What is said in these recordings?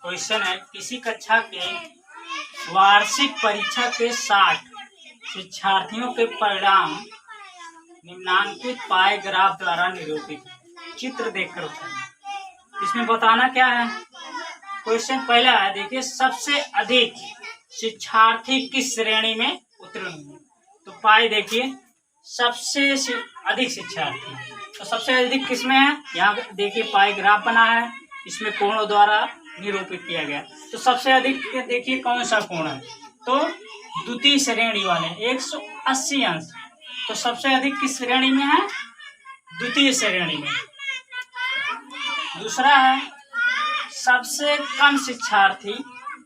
Question है, किसी कक्षा के वार्षिक परीक्षा के 60 शिक्षार्थियों के परिणाम निम्नांकित पाए ग्राफ द्वारा निरूपित। चित्र देखकर बताइए। इसमें बताना क्या है। क्वेश्चन पहला है, देखिए सबसे अधिक शिक्षार्थी किस श्रेणी में उत्तीर्ण हुए। तो पाए देखिए सबसे अधिक शिक्षार्थी, तो सबसे अधिक किसमें है। यहाँ देखिए पाए ग्राफ बना है, इसमें कोणों द्वारा निरूपित किया गया। तो सबसे अधिक देखिए कौन सा कोण है, तो द्वितीय श्रेणी वाले 180 अंश। तो सबसे अधिक किस श्रेणी में है, द्वितीय श्रेणी में। दूसरा है, सबसे कम शिक्षार्थी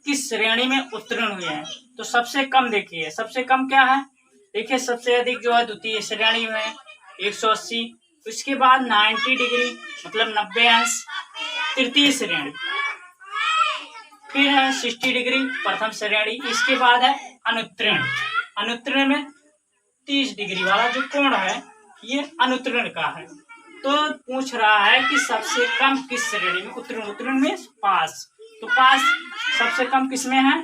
किस श्रेणी में उत्तीर्ण हुए हैं। तो सबसे कम देखिए, सबसे कम क्या है, देखिए सबसे अधिक जो है द्वितीय श्रेणी में 180, उसके बाद 90 डिग्री मतलब 90 अंश तृतीय श्रेणी, फिर है 60 डिग्री प्रथम श्रेणी, इसके बाद है अनुत्तीर्ण। अनुत्तीर्ण में 30 डिग्री वाला जो कोण है ये अनुत्तीर्ण का है। तो पूछ रहा है कि सबसे कम किस श्रेणी में उत्तीर्ण। उत्तीर्ण में पास, तो पास सबसे कम किस में है,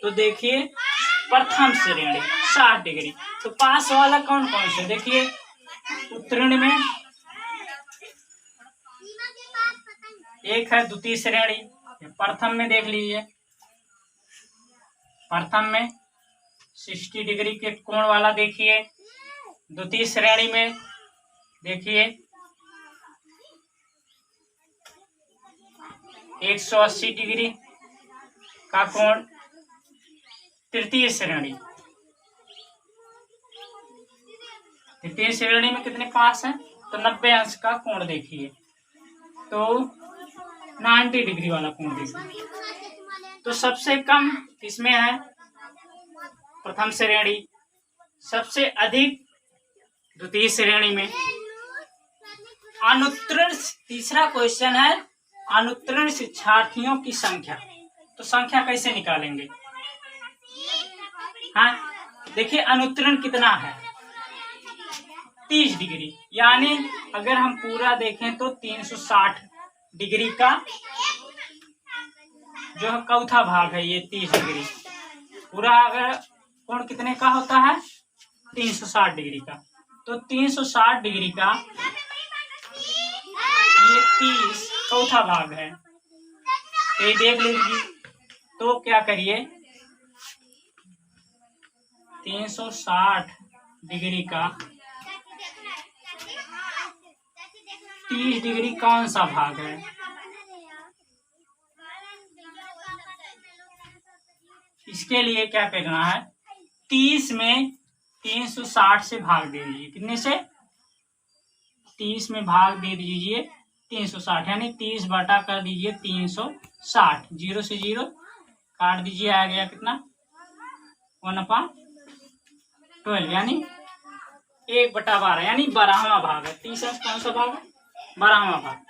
तो देखिए प्रथम श्रेणी 60 डिग्री। तो पास वाला कौन कौन से, देखिए उत्तीर्ण में एक है द्वितीय श्रेणी, प्रथम में देख लीजिए, प्रथम में 60 डिग्री के कोण वाला देखिए, द्वितीय श्रेणी में देखिए 180 डिग्री का कोण, तृतीय श्रेणी, तृतीय श्रेणी में कितने पास हैं, तो 90 अंश का कोण देखिए, तो 90 डिग्री वाला कोण देखिए। तो सबसे कम किसमें है, प्रथम श्रेणी, सबसे अधिक द्वितीय श्रेणी में। अनुत्तीर्ण, तीसरा क्वेश्चन है अनुत्तीर्ण शिक्षार्थियों की संख्या। तो संख्या कैसे निकालेंगे। हाँ देखिए अनुत्तीर्ण कितना है, 30 डिग्री, यानी अगर हम पूरा देखें तो 360 डिग्री का जो है चौथा भाग है ये 30 डिग्री। पूरा अगर कोण कितने का होता है, 360 डिग्री का। तो 360 डिग्री का ये 30 चौथा भाग है, तो ये देख लीजिए। तो क्या करिए, 360 डिग्री का 30 डिग्री कौन सा भाग है, इसके लिए क्या करना है, 30 में 360 से भाग दे दीजिए। कितने से, 30 में भाग दे दीजिए 360, यानी 30 बटा कर दीजिए 360, 0 से 0 काट दीजिए, आ गया कितना 1/12, यानी 1/12, यानी 12वां भाग है। 30 कौन सा भाग है, 12वां भाग।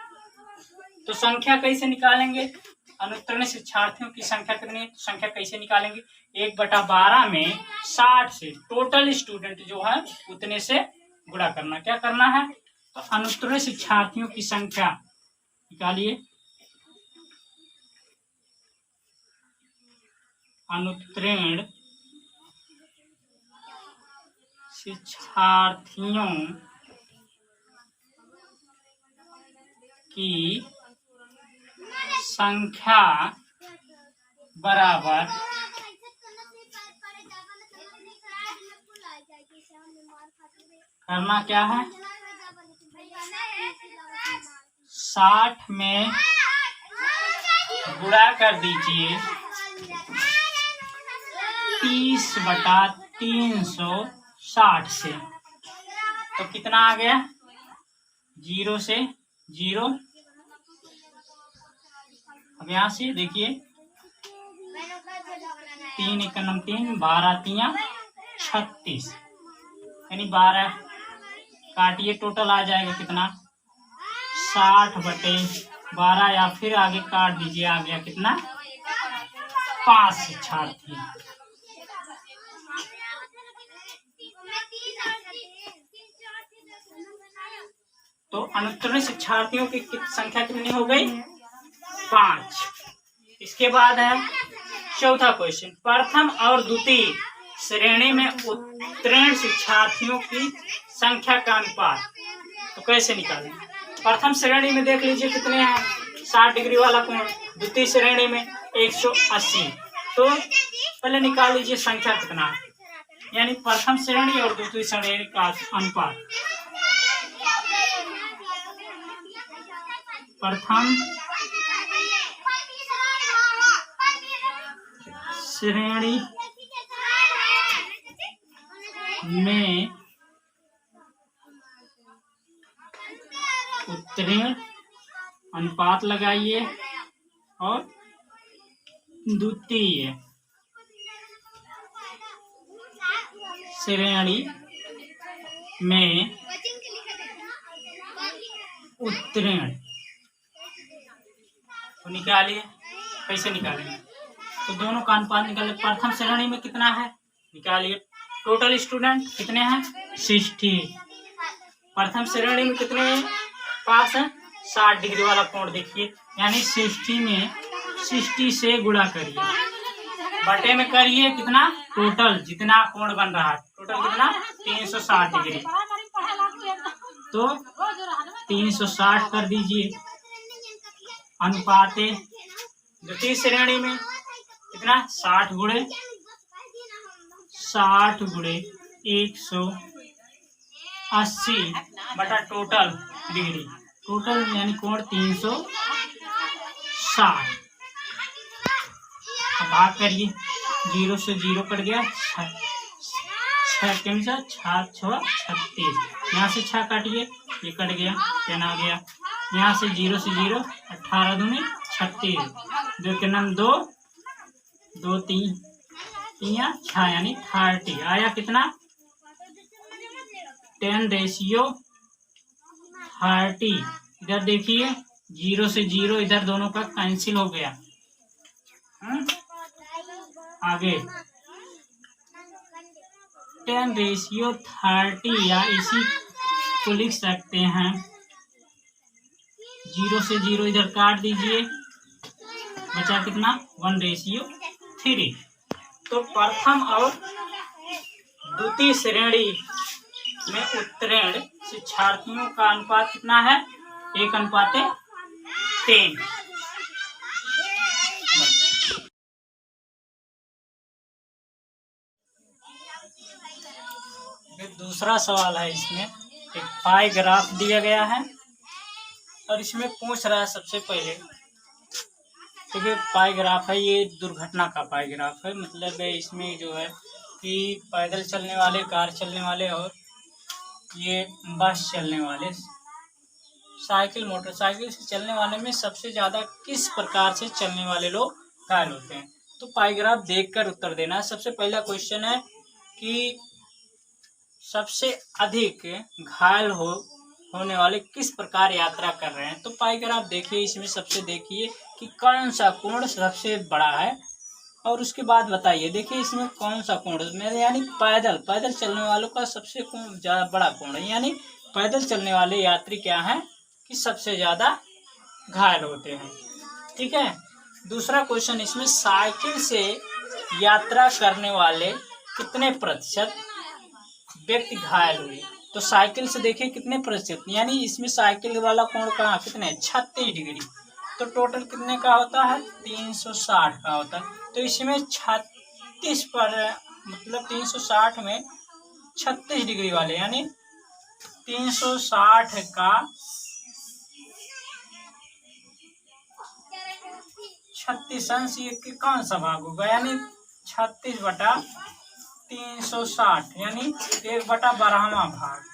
तो संख्या कैसे निकालेंगे, अनुत्तीर्ण शिक्षार्थियों की संख्या कितनी है, तो संख्या कैसे निकालेंगे, 1/12 में 60 से टोटल स्टूडेंट जो है उतने से गुणा करना। क्या करना है, तो अनुत्तीर्ण शिक्षार्थियों की संख्या निकालिए। अनुत्तीर्ण शिक्षार्थियों की संख्या बराबर करना क्या है, 60 में गुणा कर दीजिए 30/360 से। तो कितना आ गया, 0 से 0। अब यहाँ से देखिए 3 × 3 12 3 36, यानी 12 काटिए, टोटल आ जाएगा कितना 60/12, या फिर आगे काट दीजिए, आ गया कितना 5 शिक्षार्थी। तो अनुत्तीर्ण शिक्षार्थियों की संख्या कितनी हो गई? 5। इसके बाद है चौथा क्वेश्चन, प्रथम और द्वितीय श्रेणी में उत्तीर्ण शिक्षार्थियों की संख्या का अनुपात तो कैसे निकालें? प्रथम श्रेणी में देख लीजिए कितने हैं, 60 डिग्री वाला कोण। द्वितीय श्रेणी में 180। तो पहले निकाल लीजिए संख्या कितना है, यानी प्रथम श्रेणी और द्वितीय श्रेणी का अनुपात। प्रथम श्रेणी में उत्तीर्ण अनुपात लगाइए और द्वितीय श्रेणी में उत्तीर्ण तो निकालिए। कैसे निकालेंगे? तो दोनों का अनुपात निकालिए। प्रथम श्रेणी में कितना है निकालिए। टोटल स्टूडेंट कितने हैं? 60। प्रथम श्रेणी में कितने पास है? 60 डिग्री वाला कोण देखिए, यानी 60 में 60 से गुणा करिए, बटे में करिए कितना टोटल जितना कोण बन रहा है, टोटल कितना 360 डिग्री। तो 360 कर दीजिए। अनुपाते द्वितीय श्रेणी में कितना 60 गुणे 180 बटा टोटल डिग्री, टोटल यानी कोण 360। भाग करिए, 0 से 0 कट गया, 6 के 36। यहाँ से 6 काटिए, ये कट गया, 10 आ गया। यहाँ से 0 से 0 18 दूनी 36, 2 के नाम 2 2 3 6 यानी 30 आया। कितना 10/30। इधर देखिए 0 से 0 इधर दोनों का कैंसिल हो गया। आगे 10/30 या इसी को लिख सकते हैं 0 से 0 इधर काट दीजिए, बचा कितना 1/3। तो प्रथम और द्वितीय श्रेणी में उत्तीर्ण शिक्षार्थियों का अनुपात कितना है? 1:3। दूसरा सवाल है, इसमें एक पाई ग्राफ दिया गया है और इसमें पूछ रहा है सबसे पहले, क्योंकि पाई ग्राफ है, ये दुर्घटना का पाई ग्राफ है। मतलब इसमें जो है कि पैदल चलने वाले, कार चलने वाले और ये बस चलने वाले, साइकिल मोटरसाइकिल से चलने वाले में सबसे ज़्यादा किस प्रकार से चलने वाले लोग घायल होते हैं। तो पाई ग्राफ देखकर उत्तर देना है। सबसे पहला क्वेश्चन है कि सबसे अधिक घायल होने वाले किस प्रकार यात्रा कर रहे हैं। तो पाई ग्राफ देखिए, इसमें सबसे देखिए कि कौन सा कोण सबसे बड़ा है और उसके बाद बताइए। देखिए इसमें कौन सा कोण में, यानी पैदल चलने वालों का सबसे ज़्यादा बड़ा कोण है, यानी पैदल चलने वाले यात्री क्या हैं कि सबसे ज़्यादा घायल होते हैं। ठीक है। दूसरा क्वेश्चन, इसमें साइकिल से यात्रा करने वाले कितने प्रतिशत व्यक्ति घायल हुए। तो साइकिल से देखिए कितने प्रतिशत, यानी इसमें साइकिल वाला कोण कहाँ कितने 36 डिग्री। तो टोटल कितने का होता है 360 का होता है। तो इसमें 36 पर मतलब 360 में 36 डिग्री वाले, यानी 360 का 36 अंश ये कौन सा भाग होगा, यानी 36/360 यानी 1/12वां भाग,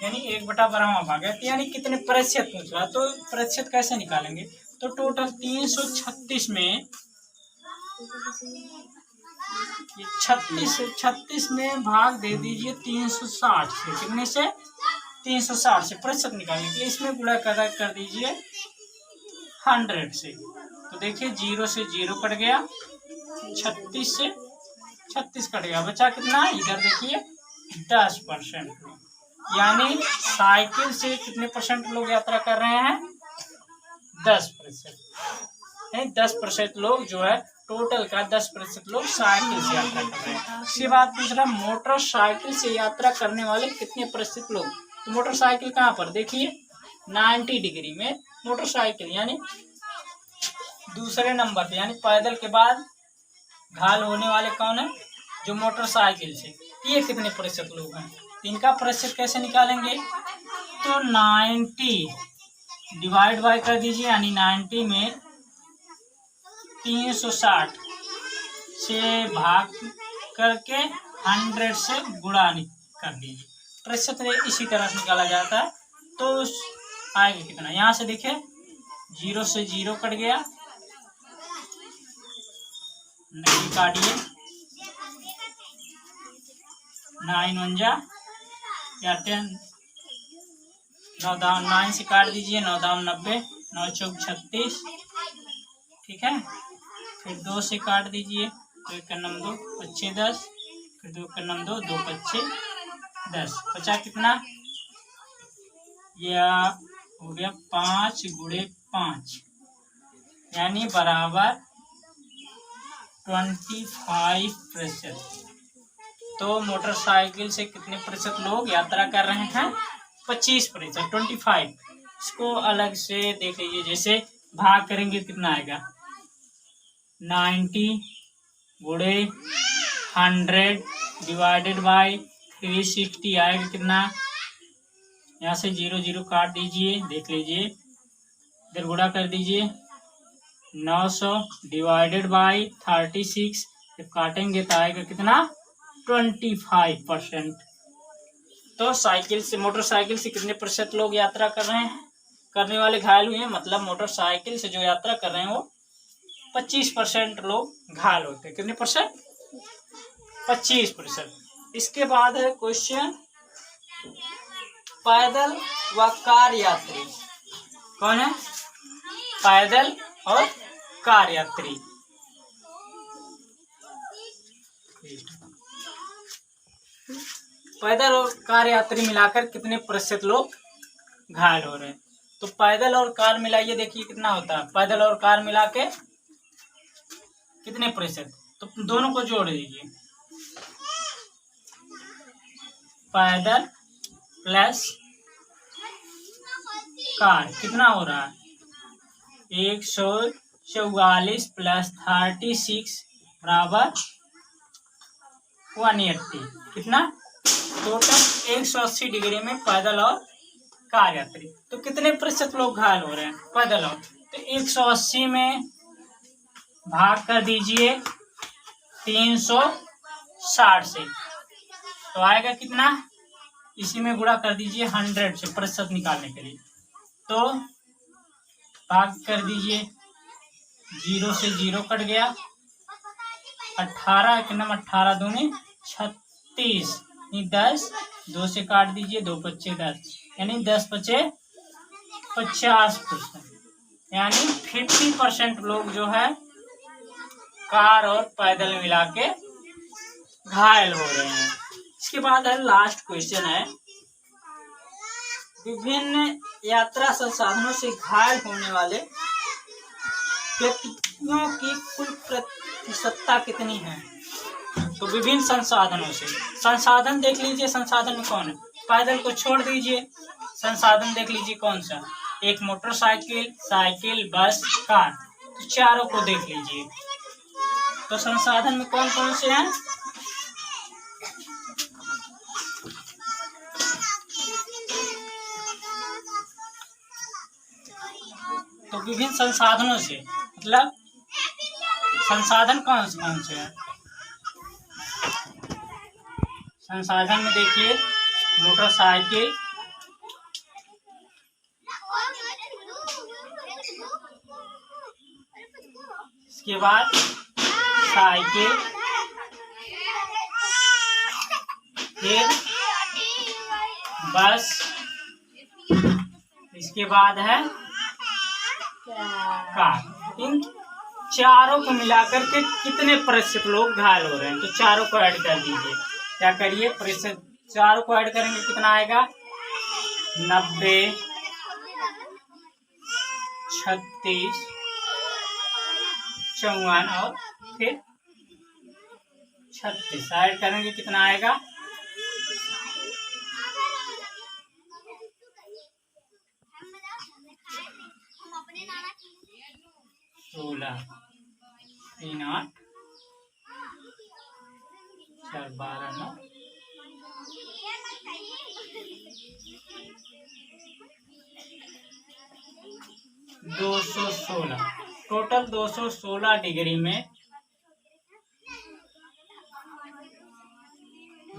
यानी 1/12वां भाग है। यानी कितने प्रतिशत पूछ रहा, तो प्रतिशत कैसे निकालेंगे। तो टोटल 336 में 36 में भाग दे दीजिए 360 से, कितने से 360 से प्रतिशत निकालने के लिए इसमें गुणा कर दीजिए 100 से। तो देखिए 0 से 0 कट गया, 36 से 36 कट गया, बचा कितना इधर देखिए 10%। यानी साइकिल से कितने परसेंट लोग यात्रा कर रहे हैं? 10%। 10% लोग जो है टोटल का 10% लोग साइकिल से यात्रा कर रहे हैं। इसके बाद दूसरा, मोटरसाइकिल से यात्रा करने वाले कितने प्रतिशत लोग? तो मोटरसाइकिल कहाँ पर देखिए 90 डिग्री में मोटरसाइकिल, यानी दूसरे नंबर पे, यानी पैदल के बाद घायल होने वाले कौन है? जो मोटरसाइकिल से। ये कितने प्रतिशत लोग हैं? इनका प्रतिशत कैसे निकालेंगे? तो 90 डिवाइड बाय कर दीजिए, यानी 90 में 360 से भाग करके 100 से गुणा कर दीजिए। प्रतिशत इसी तरह से निकाला जाता है। तो आएगा कितना? यहाँ से देखिए 0 से 0 कट गया, नहीं काटिए, 9 1 जा या 10, 9 दाम 9 से काट दीजिए, 9 दाम 90, 9 चौक 36, ठीक है। फिर 2 से काट दीजिए, 2 1 9 2 25 10, फिर 2 1 9 2 2 25 10, बचा कितना? यह हो गया 5 गुणे 5, यानी बराबर 25%। तो मोटरसाइकिल से कितने प्रतिशत लोग यात्रा कर रहे हैं? 25%, 25। इसको अलग से देख लीजिए, जैसे भाग करेंगे कितना आएगा? 90 गुणे 100 डिवाइडेड बाय 360 आएगा कितना? यहाँ से 0 0 काट दीजिए, देख लीजिए, इधर गुणा कर दीजिए, 900 डिवाइडेड बाय 36, जब काटेंगे तो आएगा कितना? 25%। तो साइकिल से, मोटरसाइकिल से कितने प्रतिशत लोग यात्रा कर रहे हैं? करने वाले घायल हुए हैं, मतलब मोटरसाइकिल से जो यात्रा कर रहे हैं वो 25% लोग घायल होते हैं। कितने परसेंट? 25%। इसके बाद है क्वेश्चन, पैदल व कार यात्री कौन है? पैदल और कार यात्री। पैदल और कार यात्री मिलाकर कितने प्रतिशत लोग घायल हो रहे हैं? तो पैदल और कार मिलाइए, देखिए कितना होता है। पैदल और कार मिला के कितने प्रतिशत? तो दोनों को जोड़ दीजिए, पैदल प्लस कार कितना हो रहा है? 144 प्लस 36 बराबर 180। कितना? टोटल 180 डिग्री में पैदल और कार यात्री। तो कितने प्रतिशत लोग घायल हो रहे हैं पैदल और? तो 180 में भाग कर दीजिए 360 से, तो आएगा कितना? इसी में गुणा कर दीजिए 100 से प्रतिशत निकालने के लिए। तो भाग कर दीजिए, 0 से 0 कट गया, 18 कितना? 18 दूनी 36, 10, 2 से काट दीजिए, 2 25 10, यानी 10 बचे 50%, यानी 50% लोग जो है कार और पैदल मिला के घायल हो रहे हैं। इसके बाद है लास्ट क्वेश्चन है, विभिन्न यात्रा संसाधनों से घायल होने वाले व्यक्तियों की कुल प्रतिशतता कितनी है? तो विभिन्न संसाधनों से, संसाधन देख लीजिए, संसाधन में कौन है? पैदल को छोड़ दीजिए, संसाधन देख लीजिए कौन सा? एक मोटरसाइकिल, साइकिल, बस, कार, तो चारों को देख लीजिए। तो संसाधन में कौन कौन से हैं? तो विभिन्न संसाधनों से मतलब संसाधन कौन से हैं? संसाधन में देखिए मोटरसाइकिल, इसके बाद साइकिल, फिर बस, इसके बाद है कार। इन चारों को मिलाकर के कितने प्रतिशत लोग घायल हो रहे हैं? तो चारों को ऐड कर दीजिए। क्या करिए? प्रतिशत चारों को ऐड करेंगे कितना आएगा? 90, 36, 54 और फिर 36 ऐड करेंगे कितना आएगा? 16, 3, 8, 4, 12, 9, 216। टोटल 216 डिग्री में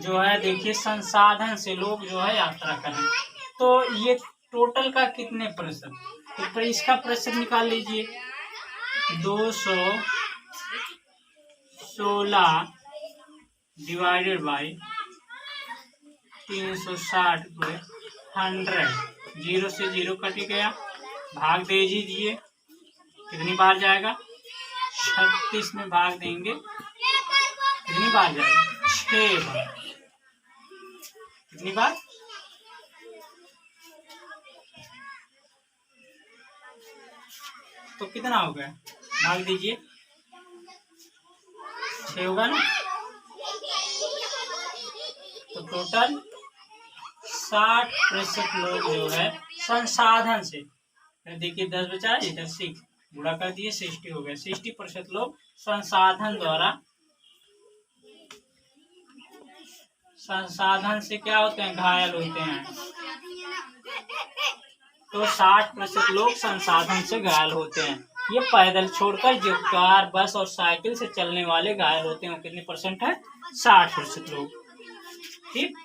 जो है देखिए संसाधन से लोग जो है यात्रा करें। तो ये टोटल का कितने प्रतिशत, तो फिर इसका प्रतिशत निकाल लीजिए। 216 डिवाइडेड बाई 360 पे 100, 0 से 0 कट गया, भाग दे दीजिए। कितनी बार जाएगा? 36 में भाग देंगे कितनी बार जाएगा? 6 बार। कितनी बार? तो कितना हो गया? भाग दीजिए, 6 होगा ना। तो टोटल 60% लोग जो है संसाधन से, देखिए 10 बचा, इधर 6 गुणा कर दिए, 60 हो गया। 60% लोग संसाधन द्वारा, संसाधन से क्या होते हैं? घायल होते हैं। तो 60% लोग संसाधन से घायल होते हैं। ये पैदल छोड़कर जो कार, बस और साइकिल से चलने वाले घायल होते हैं, कितने परसेंट है? 60% लोग। ठीक।